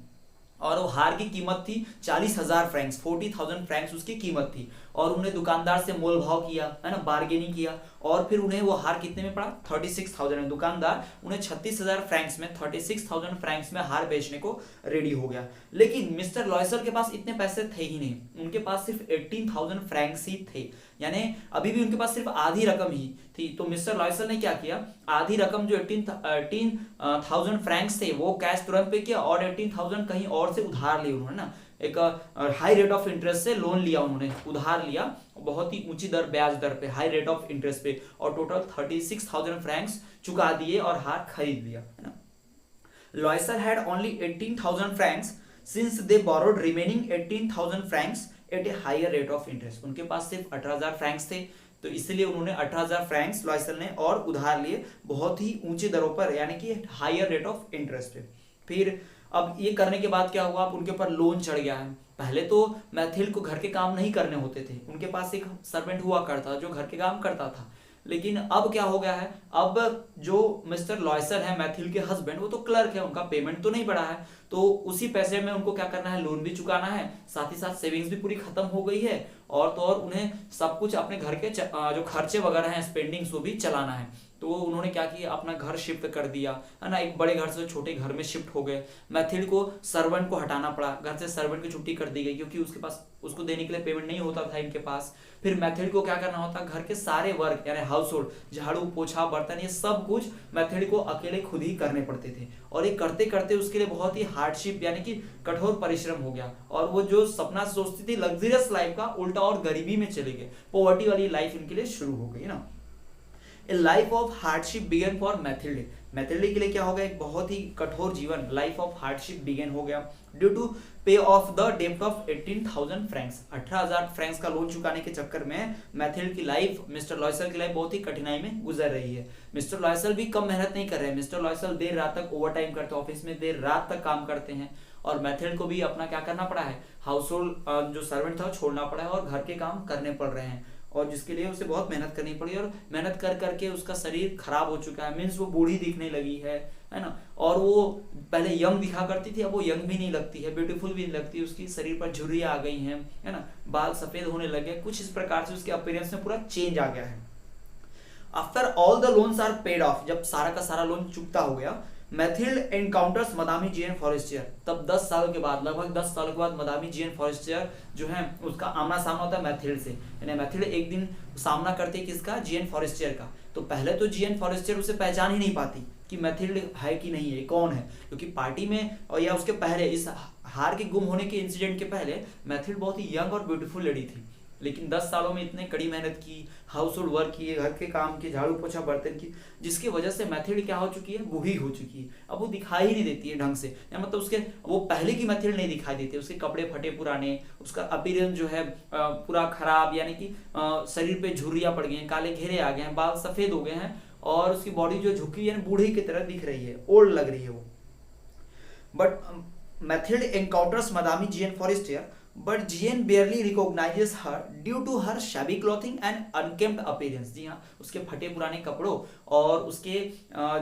Speaker 1: और वो हार की कीमत थी 40,000 फ्रैंक्स, 40,000 फ्रैंक्स उसकी कीमत थी। और उन्हें दुकानदार से मोल भाव किया, है ना, बार्गेनिंग किया, और फिर उन्हें वो हार कितने में पड़ा, 36,000 में। दुकानदार उन्हें 36,000 फ्रैंक्स में, 36,000 फ्रैंक्स में हार बेचने को रेडी हो गया। लेकिन मिस्टर लॉयसल के पास इतने पैसे थे ही नहीं, उनके पास सिर्फ 18,000 फ्रैंक्स ही थे, यानी अभी भी उनके पास सिर्फ आधी रकम ही थी। तो मिस्टर लॉयसल ने क्या किया, आधी रकम जो 18,000 फ्रैंक्स थे वो कैश तुरंत पे किया, और 18,000 कहीं और से उधार लिए उन्होंने ना, एक हाई रेट ऑफ इंटरेस्ट से लोन लिया, उन्होंने उधार लिया बहुत ही ऊंची दर, ब्याज दर पे, हाई रेट ऑफ इंटरेस्ट पे, और टोटल 36,000 फ्रैंक्स चुका दिए और हार खरीद लिया, है ना। Loisel had only 18,000 francs since they borrowed remaining 18,000 francs at a higher rate of interest. उनके पास सिर्फ 18,000 फ्रैंक्स थे, तो इसलिए उन्होंने 18,000 फ्रैंक्स लॉयसल ने और उधार लिए बहुत ही ऊंची दरों पर, यानी कि हायर रेट ऑफ इंटरेस्ट पे। फिर अब ये करने के बाद क्या हुआ, अब उनके ऊपर लोन चढ़ गया है। पहले तो मैथिल को घर के काम नहीं करने होते थे, उनके पास एक सर्वेंट हुआ करता जो घर के काम करता था। लेकिन अब क्या हो गया है, अब जो मिस्टर लॉयसल है मैथिल के हस्बैंड, वो तो क्लर्क है, उनका पेमेंट तो नहीं बढ़ा है, तो उसी पैसे में उनको क्या करना है, लोन भी चुकाना है, साथ ही साथ सेविंग्स भी पूरी खत्म हो गई है, और तो और उन्हें सब कुछ अपने घर के जो खर्चे वगैरह हैं, स्पेंडिंग्स, वो भी चलाना है। तो उन्होंने क्या किया, अपना घर शिफ्ट कर दिया, है ना, एक बड़े घर से छोटे घर में शिफ्ट हो गए। मैथिल को सर्वेंट को हटाना पड़ा, घर से सर्वेंट की छुट्टी कर दी गई, क्योंकि उसके पास उसको देने के लिए पेमेंट नहीं होता था इनके पास। फिर मैथिल को क्या करना होता, घर के सारे वर्क यानी हाउस होल्ड, झाड़ू पोछा बर्तन, ये सब कुछ मैथिल को अकेले खुद ही करने पड़ते थे, और ये करते करते उसके लिए बहुत ही हार्डशिप यानी कि कठोर परिश्रम हो गया, और वो जो सपना सोचती थी लग्जरियस लाइफ का, उल्टा और गरीबी में चले गए, पॉवर्टी वाली लाइफ इनके लिए शुरू हो गई ना। A life of hardship began for Mathilde. Mathilde के लिए क्या हो गया, एक बहुत ही कठोर जीवन, लाइफ ऑफ हार्डशिप बिगन हो गया ड्यू टू पे ऑफ द डेब्ट ऑफ 18,000 फ्रैंक्स। 18,000 फ्रैंक्स का लोन चुकाने के चक्कर में मैथिल की लाइफ, मिस्टर लॉयसल की लाइफ बहुत ही कठिनाई में गुजर रही है। मिस्टर लॉयसल भी कम मेहनत नहीं कर रहे हैं, मिस्टर लॉयसल देर रात तक ओवर टाइम करते हैं, ऑफिस में देर रात तक काम करते हैं, और मैथिल को भी अपना क्या करना पड़ा है, हाउस होल्ड जो सर्वेंट था छोड़ना पड़ा है, और घर के काम करने पड़ रहे हैं, और जिसके लिए उसे बहुत मेहनत करनी पड़ी, और मेहनत कर करके उसका शरीर खराब हो चुका है, मीन्स वो बूढ़ी दिखने लगी है ना। और वो पहले यंग दिखा करती थी, अब वो यंग भी नहीं लगती है, ब्यूटीफुल भी नहीं लगती, उसकी शरीर पर झुर्रियां आ गई हैं, है ना, बाल सफेद होने लगे, कुछ इस प्रकार से उसके अपीयरेंस में पूरा चेंज आ गया है। After all the loans are paid off, जब सारा का सारा लोन चुकता हो गया, Mathilde encounters Madame Jeanne Forestier. तब 10 सालों के बाद, लगभग 10 सालों के बाद मदामी जीएन फॉरेस्टियर जो है उसका आमना सामना होता है मैथिल्ड से, यानी मैथिल्ड एक दिन सामना करती है किसका, जीएन फॉरेस्टियर का। तो पहले तो जीएन फॉरेस्टियर उसे पहचान ही नहीं पाती कि मैथिल्ड है कि नहीं है, कौन है, क्योंकि पार्टी में और या उसके पहले, इस हार के गुम होने के इंसिडेंट के पहले मैथिल्ड बहुत ही यंग और ब्यूटीफुल लेडी थी। लेकिन 10 सालों में इतने कड़ी मेहनत की, हाउस होल्ड वर्क किए, घर के काम किए, झाड़ू पोछा बर्तन की, जिसकी वजह से मैथिल्ड क्या हो चुकी है, बूढ़ी हो चुकी है, अब वो दिखाई ही नहीं देती है ढंग से, या मतलब उसके वो पहले की मैथिल्ड नहीं दिखाई देती, उसके कपड़े फटे पुराने, उसका अपीयरेंस जो है पूरा खराब, यानी कि शरीर पे झुर्रियां पड़ गई हैं, काले घेरे आ गए हैं, बाल सफेद हो गए हैं, और उसकी बॉडी जो झुकी है बूढ़े की तरह दिख रही है, ओल्ड लग रही है वो। But Mathilde encounters Madame Jeanne Forestier, but Jean barely recognizes her due to her shabby clothing and unkempt appearance। जी हाँ, उसके फटे पुराने कपड़ों और उसके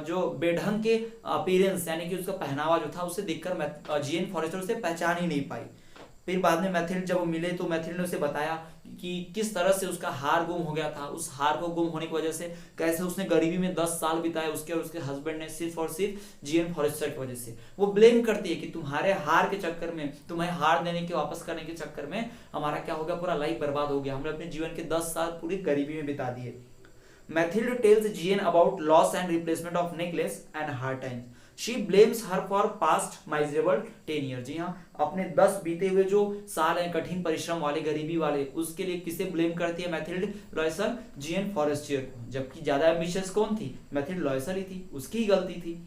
Speaker 1: जो बेढंग के अपीयरेंस, यानी कि उसका पहनावा जो था, उसे देखकर जीएन फॉरेस्टर उसे पहचान ही नहीं पाई। फिर बाद में मैथिल्ड जब मिले तो मैथिल्ड ने उसे बताया कि किस तरह से उसका हार गुम हो गया था, उस हार को गुम होने की वजह से कैसे उसने गरीबी में 10 साल बिताए, उसके और उसके हस्बैंड ने, सिर्फ और सिर्फ जीएन फॉरेस्टर की वजह से। वो ब्लेम करती है कि तुम्हारे हार के चक्कर में, तुम्हें हार देने के, वापस करने के चक्कर में हमारा क्या हो गया, पूरा लाइफ बर्बाद हो गया, हमने अपने जीवन के 10 साल पूरी गरीबी में बिता दिए। Mathilde tells Jeanne about loss and replacement of necklace and hard times. She blames her for past miserable 10 years। जी हाँ, अपने 10 बीते हुए जो साल हैं कठिन परिश्रम वाले, गरीबी वाले, उसके लिए किसे ब्लेम करती है मैथिल्ड लॉयसल, जीएन फॉरेस्टियर को। जबकि ज्यादा एम्बिशियस कौन थी, मैथिल्ड लॉयसल ही थी, उसकी ही गलती थी।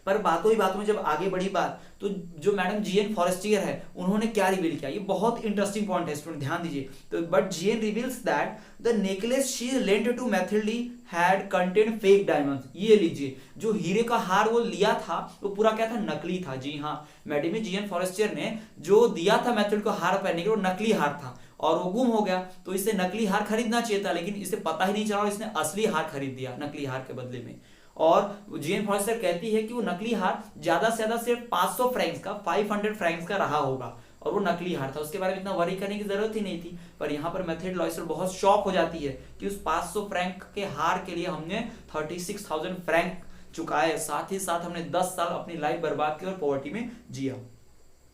Speaker 1: पर बातों ही बातों में जब आगे बढ़ी बात, तो जो मैडम जीएन फॉरेस्टियर है उन्होंने क्या रिवील किया, ये बहुत इंटरेस्टिंग पॉइंट है स्टूडेंट, ध्यान दीजिए। तो but Jeanne reveals that the necklace she lent to Mathilde had contain fake diamonds. ये लीजिए, जो हीरे का हार वो लिया था वो पूरा क्या था, नकली था। जी हाँ, मैडम जीएन फॉरेस्टियर ने जो दिया था मैथिल्ड को हार पहनने के, वो नकली हार था और वो गुम हो गया। तो इसे नकली हार खरीदना चाहिए था, लेकिन इसे पता ही नहीं चला और इसने असली हार खरीद दिया नकली हार के बदले में। और जीएन फॉरेस्टर कहती है कि वो नकली हार ज्यादा से ज्यादा सिर्फ 500 फ्रैंक्स का, 500 फ्रैंक्स का रहा होगा, और वो नकली हार था, उसके बारे में इतना वरी करने की जरूरत ही नहीं थी। पर यहाँ पर मेथिल्डा लॉयसल बहुत शॉक हो जाती है कि उस 500 फ्रैंक के हार के लिए हमने 36,000 फ्रैंक चुकाए, साथ ही साथ हमने 10 साल अपनी लाइफ बर्बाद की और पॉवर्टी में जिया।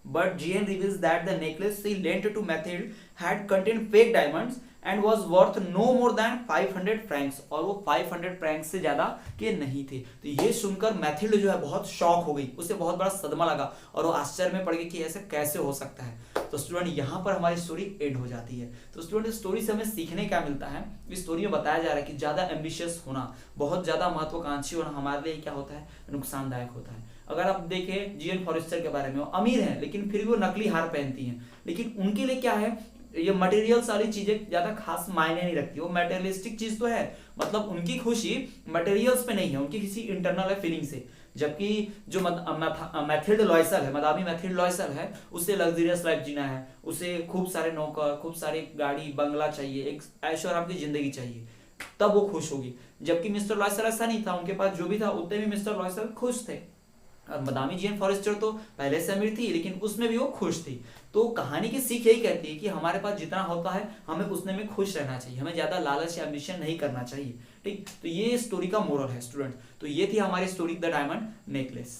Speaker 1: But Jean reveals that the necklace she lent to Mathilde had contained fake diamonds and was worth no more than 500 francs, और वो 500 francs से ज्यादा के नहीं थे। तो ये सुनकर मैथिल्ड जो है बहुत शॉक हो गई, उसे बहुत बड़ा सदमा लगा और वो आश्चर्य में पड़ गई कि ऐसे कैसे हो सकता है। तो स्टूडेंट यहाँ पर हमारी स्टोरी एंड हो जाती है। तो स्टूडेंट इस स्टोरी से हमें सीखने क्या मिलता है, इस स्टोरी में बताया जा रहा है कि ज्यादा एम्बिशियस होना, बहुत ज्यादा महत्वाकांक्षी होना हमारे लिए क्या होता है, नुकसानदायक होता है। अगर आप देखें जीएन फॉरेस्टर के बारे में, वो अमीर है लेकिन फिर भी वो नकली हार पहनती हैं, लेकिन उनके लिए क्या है, ये मटेरियल्स वाली चीजें ज्यादा खास मायने नहीं रखती, वो मटेरियलिस्टिक चीज तो है, मतलब उनकी खुशी मटेरियल्स पे नहीं है, उनकी किसी इंटरनल है फीलिंग से। जबकि जो मैथिल्ड लॉयसल है, मदामी मैथिल्ड लॉयसल है, उसे लग्जरियस लाइफ जीना है, उसे खूब सारे नौकर, खूब सारी गाड़ी बंगला चाहिए, एक ऐशो आराम की जिंदगी चाहिए, तब वो खुश होगी। जबकि मिस्टर लॉयसल ऐसा नहीं था, उनके पास जो भी था उतने भी मिस्टर लॉयसल खुश थे। और मदामी जीएन फॉरेस्टर तो पहले से अमीर थी लेकिन उसमें भी वो खुश थी। तो कहानी की सीख यही कहती है कि हमारे पास जितना होता है हमें उसने में खुश रहना चाहिए, हमें ज्यादा लालच या एम्बिशन नहीं करना चाहिए। ठीक, तो ये स्टोरी का मोरल है स्टूडेंट। तो ये थी हमारी story the diamond necklace.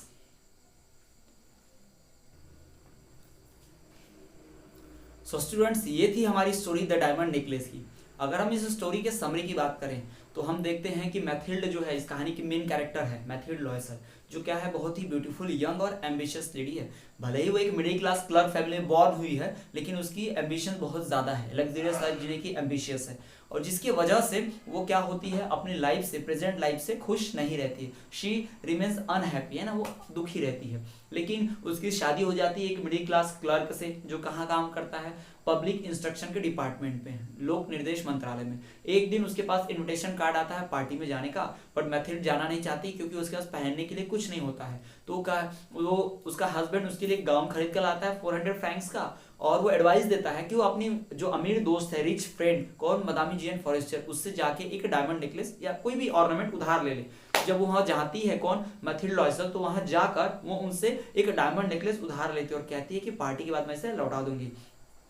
Speaker 1: So students, ये थी हमारी स्टोरी द डायमंड नेकलेस की। अगर हम इस स्टोरी के समरी की बात करें तो हम देखते हैं कि मैथिल्ड जो है इस कहानी की मेन कैरेक्टर है, मैथिल्ड लॉयसल, जो क्या है बहुत ही ब्यूटीफुल यंग और एम्बिशियस लेडी है। भले ही वो एक मिडिल क्लास क्लर्क फैमिली में बॉर्न हुई है लेकिन उसकी एम्बिशन बहुत ज़्यादा है, लग्जरियस लाइफ जीने की एम्बिशियस है, और जिसकी वजह से वो क्या होती है, अपनी लाइफ से, प्रेजेंट लाइफ से खुश नहीं रहती है। शी रिमेन्स अनहैप्पी, है ना, वो दुखी रहती है। लेकिन उसकी शादी हो जाती है एक मिडिल क्लास क्लर्क से, जो कहाँ काम करता है, पब्लिक इंस्ट्रक्शन के डिपार्टमेंट में, लोक निर्देश मंत्रालय में। एक दिन उसके पास इनविटेशन कार्ड आता है पार्टी में जाने का, बट मैथिल्ड जाना नहीं चाहती क्योंकि उसके पास पहनने के लिए कुछ नहीं होता है। तो वो उसका हस्बैंड उसके लिए गाउन खरीद कर लाता है 400 फ्रैंक्स का, और वो एडवाइस देता है कि वो अपनी जो अमीर दोस्त है, रिच फ्रेंड, कौन, मदामी जीएन फॉरेस्टर, उससे जाके एक डायमंड नेकलेस या कोई भी ऑर्नामेंट उधार ले ले। जब वो वहां जाती है, कौन, मैथिल्ड लॉयसल, तो वहां जाकर वो उनसे एक डायमंड नेकलेस उधार लेती है और कहती है कि पार्टी के बाद मैं इसे लौटा दूंगी।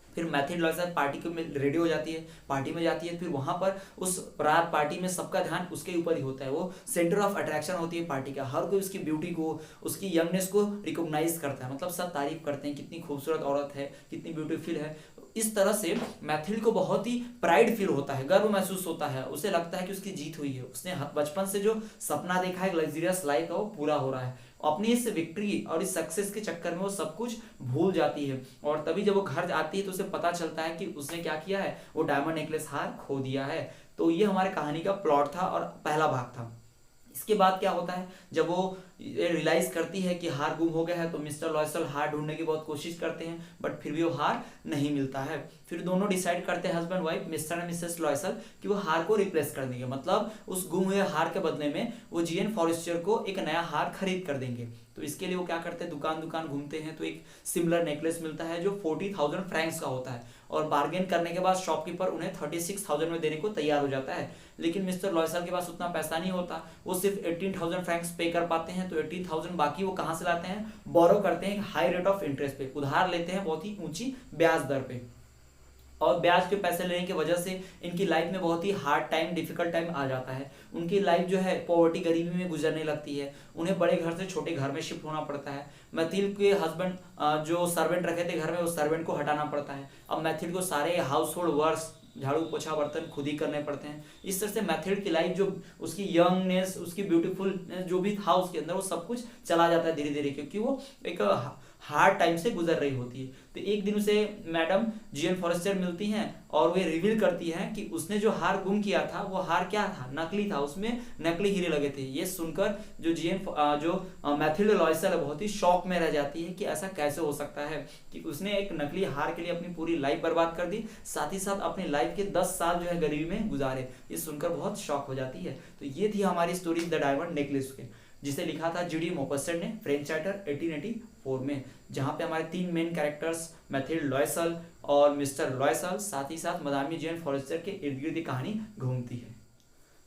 Speaker 1: फिर मैथिल्ड लॉयसल पार्टी को में रेडी हो जाती है, पार्टी में जाती है। फिर वहां पर उस रात पार्टी में सबका ध्यान उसके ऊपर ही होता है, वो सेंटर ऑफ अट्रैक्शन होती है पार्टी का। हर कोई उसकी ब्यूटी को, उसकी यंगनेस को रिकॉग्नाइज करता है, मतलब सब तारीफ करते हैं, कितनी खूबसूरत औरत है, कितनी ब्यूटीफुल है। इस तरह से मैथिल्ड को बहुत ही प्राइड फील होता है, गर्व महसूस होता है, उसे लगता है कि उसकी जीत हुई है, उसने बचपन से जो सपना देखा है लग्जरियस लाइफ का वो पूरा हो रहा है। अपनी इस विक्ट्री और इस सक्सेस के चक्कर में वो सब कुछ भूल जाती है, और तभी जब वो घर आती है तो उसे पता चलता है कि उसने क्या किया है, वो डायमंड नेकलेस हार खो दिया है। तो ये हमारे कहानी का प्लॉट था और पहला भाग था। इसके बाद क्या होता है, जब वो रियलाइज करती है कि हार गुम हो गया है तो मिस्टर लॉयसल हार ढूंढने की बहुत कोशिश करते हैं, बट फिर भी वो हार नहीं मिलता है। फिर दोनों डिसाइड करते हैं, husband wife, Mr and Mrs Loisel, कि वो हार को रिप्लेस कर देंगे, मतलब उस गुम हुए हार के बदले में वो जीएन फॉरेस्टर को एक नया हार खरीद कर देंगे। तो इसके लिए वो क्या करते हैं, दुकान दुकान घूमते हैं तो एक सिमिलर नेकलेस मिलता है जो 40,000 फ्रैंक्स का होता है, और बार्गेन करने के बाद शॉपकीपर उन्हें 36,000 में देने को तैयार हो जाता है। लेकिन मिस्टर लॉयसल के पास उतना पैसा नहीं होता, वो सिर्फ 18,000 फ्रैंक्स पे कर पाते हैं। तो 18,000 बाकी वो कहाँ से लाते हैं, बोरो करते हैं, हाई रेट ऑफ इंटरेस्ट पे उधार लेते हैं, बहुत ही ऊंची ब्याज दर पे। और ब्याज के पैसे लेने की वजह से इनकी लाइफ में बहुत ही हार्ड टाइम, डिफिकल्ट टाइम आ जाता है। उनकी लाइफ जो है पॉवर्टी, गरीबी में गुजरने लगती है, उन्हें बड़े घर से छोटे घर में शिफ्ट होना पड़ता है। मैथिल्ड के हस्बैंड जो सर्वेंट रखे थे घर में, उस सर्वेंट को हटाना पड़ता है। अब मैथिल्ड को सारे हाउस होल्ड वर्क्स, झाड़ू पोछा बर्तन खुद ही करने पड़ते हैं। इस तरह से मैथिल्ड की लाइफ, जो उसकी यंगनेस, उसकी ब्यूटीफुल जो भी था उसके अंदर, वो सब कुछ चला जाता है धीरे धीरे, क्योंकि वो एक हार्ड टाइम से गुजर रही होती है। तो एक दिन उसे मैडम जीएन फॉरेस्टर मिलती हैं और वे रिवील करती हैं कि उसने जो हार गुम किया था वो हार क्या था, नकली था, उसमें नकली हीरे लगे थे। ये सुनकर जो मैथिल्ड लॉयसल बहुत ही शॉक में रह जाती है कि ऐसा कैसे हो सकता है कि उसने एक नकली हार के लिए अपनी पूरी लाइफ बर्बाद कर दी, साथ ही साथ अपनी लाइफ के 10 साल जो है गरीबी में गुजारे। ये सुनकर बहुत शॉक हो जाती है। तो ये थी हमारी स्टोरी द डायमंड नेकलेस के, जिसे लिखा था जीडी मॉपस्टर ने, फ्रेंच राइटर, 1884 में, जहां पे हमारे 3 मेन कैरेक्टर्स मैथिल्ड लॉयसल और मिस्टर लॉयसल, साथ ही साथ मदामी जीएन फॉरेस्टर के इर्द गिर्द कहानी घूमती है।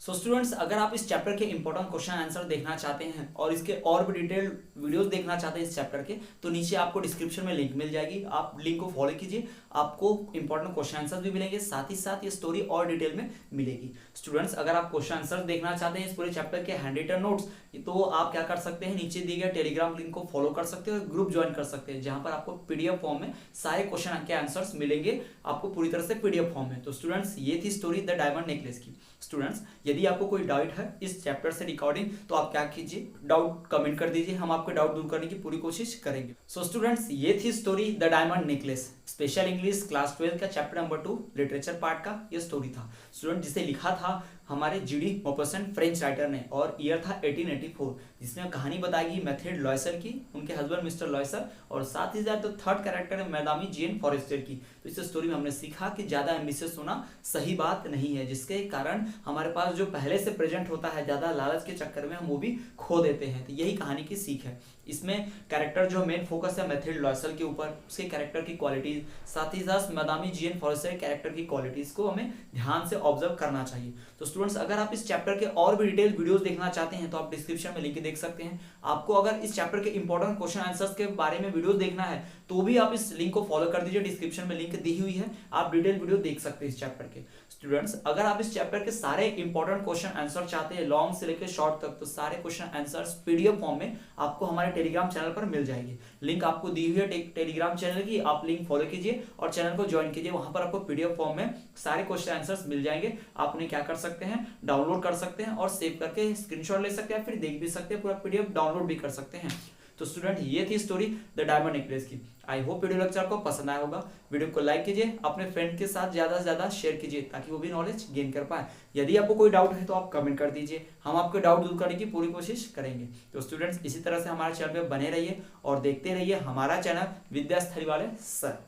Speaker 1: सो स्टूडेंट्स, अगर आप इस चैप्टर के इंपॉर्टेंट क्वेश्चन आंसर देखना चाहते हैं और इसके और भी डिटेल वीडियोस देखना चाहते हैं इस चैप्टर के, तो नीचे आपको डिस्क्रिप्शन में लिंक मिल जाएगी, आप लिंक को फॉलो कीजिए, आपको इंपॉर्टेंट क्वेश्चन आंसर भी मिलेंगे, साथ ही साथ ये स्टोरी और डिटेल में मिलेगी। स्टूडेंट्स, अगर आप क्वेश्चन आंसर देखना चाहते हैं इस पूरे चैप्टर के हैंड रिटन नोट्स, तो आप क्या कर सकते हैं, नीचे दिए गए टेलीग्राम लिंक को फॉलो कर सकते हैं और ग्रुप ज्वाइन कर सकते हैं, जहां पर आपको पीडीएफ फॉर्म में सारे क्वेश्चन के आंसर्स मिलेंगे, आपको पूरी तरह से पीडीएफ फॉर्म में। तो स्टूडेंट्स, ये थी स्टोरी द डायमंड नेकलेस की। स्टूडेंट्स, यदि आपको कोई डाउट है इस चैप्टर से रिकॉर्डिंग, तो आप क्या कीजिए, डाउट कमेंट कर दीजिए, हम आपके डाउट दूर करने की पूरी कोशिश करेंगे। सो स्टूडेंट्स, ये थी story the diamond necklace, special English class 12 का चैप्टर नंबर 2 लिटरेचर पार्ट का ये स्टोरी था। स्टूडेंट, जिसे लिखा था हमारे जीडी मॉपसन फ्रेंच राइटर ने, और ईयर था 1884, जिसमें कहानी बताएगी मैथड लॉयसर की, उनके हस्बैंड मिस्टर लॉयसर, और साथ ही साथ जो थर्ड कैरेक्टर है मैदामी जीएन फॉरेस्टर की। तो इस स्टोरी में हमने सीखा कि ज्यादा एम्बिशियस होना सही बात नहीं है, जिसके कारण हमारे पास जो पहले से प्रेजेंट होता है, ज्यादा लालच के चक्कर में हम वो भी खो देते हैं। तो यही कहानी की सीख है। इसमें कैरेक्टर जो मेन फोकस है मैथड लॉयसर के ऊपर, उसके कैरेक्टर की क्वालिटीज, साथ ही साथ मैदामी जीएन फॉरेस्टर कैरेक्टर की क्वालिटीज को हमें ध्यान से ऑब्जर्व करना चाहिए। तो स्टूडेंट्स, अगर आप इस चैप्टर के और भी डिटेल वीडियोस देखना चाहते हैं तो आप डिस्क्रिप्शन में लिंक देख सकते हैं। आपको अगर इस चैप्टर के इंपॉर्टेंट क्वेश्चन आंसर्स के बारे में वीडियो देखना है तो भी आप इस लिंक को फॉलो कर दीजिए, डिस्क्रिप्शन में लिंक दी हुई है, आप डिटेल वीडियो देख सकते हैं इस चैप्टर के। स्टूडेंट्स, अगर आप इस चैप्टर के सारे इंपॉर्टेंट क्वेश्चन आंसर चाहते हैं लॉन्ग से लेकर शॉर्ट तक, तो सारे क्वेश्चन आंसर्स पीडीएफ फॉर्म में आपको हमारे टेलीग्राम चैनल पर मिल जाएगी। लिंक आपको दी हुई है टेलीग्राम चैनल की, आप लिंक फॉलो कीजिए और चैनल को ज्वाइन कीजिए, वहां पर आपको पीडीएफ फॉर्म में सारे क्वेश्चन आंसर्स मिल जाएंगे। आप उन्हें क्या कर सकते हैं, डाउनलोड कर सकते हैं और सेव करके स्क्रीनशॉट ले सकते हैं, फिर देख भी सकते हैं, पूरा पीडीएफ डाउनलोड भी कर सकते हैं। तो स्टूडेंट, ये थी स्टोरी द डायमंड नेकलेस की। आई होप वीडियो लेक्चर को पसंद आया होगा। वीडियो को लाइक कीजिए, अपने फ्रेंड के साथ ज्यादा से ज्यादा शेयर कीजिए, ताकि वो भी नॉलेज गेन कर पाए। यदि आपको कोई डाउट है तो आप कमेंट कर दीजिए, हम आपके डाउट दूर करने की पूरी कोशिश करेंगे। तो स्टूडेंट्स, इसी तरह से हमारे चैनल पे बने रहिए और देखते रहिए हमारा चैनल विद्यास्थली वाले सर।